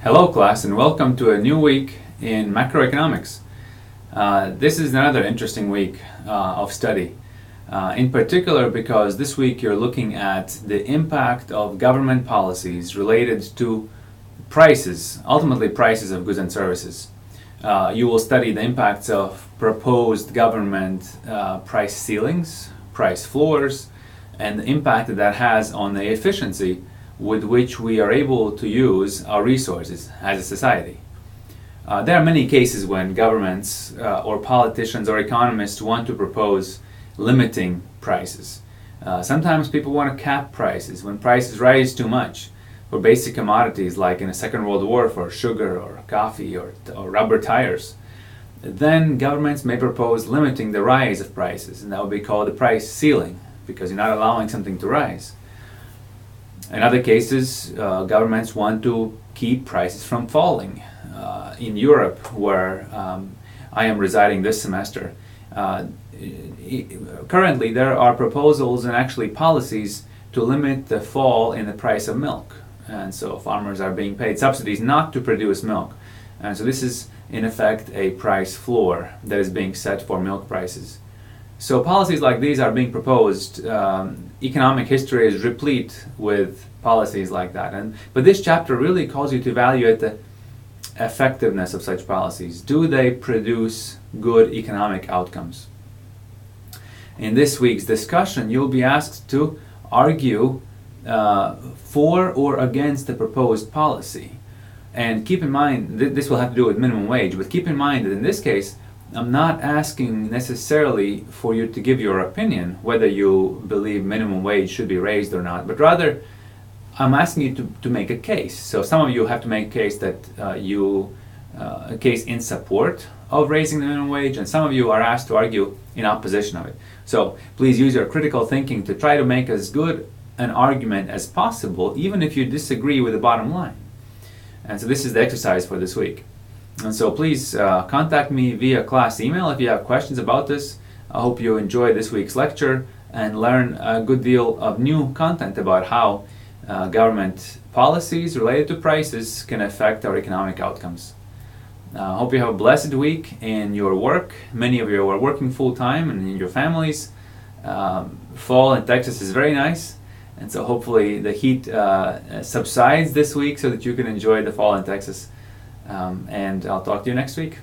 Hello class, and welcome to a new week in macroeconomics. This is another interesting week of study, in particular because this week you're looking at the impact of government policies related to prices, ultimately prices of goods and services. You will study the impacts of proposed government price ceilings, price floors, and the impact that has on the efficiency with which we are able to use our resources as a society. There are many cases when governments or politicians or economists want to propose limiting prices. Sometimes people want to cap prices when prices rise too much for basic commodities like in the Second World War for sugar or coffee or rubber tires. Then governments may propose limiting the rise of prices, and that would be called a price ceiling because you're not allowing something to rise. In other cases, governments want to keep prices from falling. In Europe, where I am residing this semester, currently there are proposals and actually policies to limit the fall in the price of milk. And so farmers are being paid subsidies not to produce milk. And so this is in effect a price floor that is being set for milk prices. So policies like these are being proposed. Economic history is replete with policies like that. But this chapter really calls you to evaluate the effectiveness of such policies. Do they produce good economic outcomes? In this week's discussion, you'll be asked to argue for or against the proposed policy. And keep in mind, this will have to do with minimum wage, but keep in mind that in this case, I'm not asking necessarily for you to give your opinion whether you believe minimum wage should be raised or not, but rather I'm asking you to make a case. So some of you have to make a case that a case in support of raising the minimum wage, and some of you are asked to argue in opposition of it. So please use your critical thinking to try to make as good an argument as possible, even if you disagree with the bottom line. And so this is the exercise for this week. And so please contact me via class email if you have questions about this. I hope you enjoy this week's lecture and learn a good deal of new content about how government policies related to prices can affect our economic outcomes. I hope you have a blessed week in your work. Many of you are working full-time and in your families. Fall in Texas is very nice, and so hopefully the heat subsides this week so that you can enjoy the fall in Texas. And I'll talk to you next week.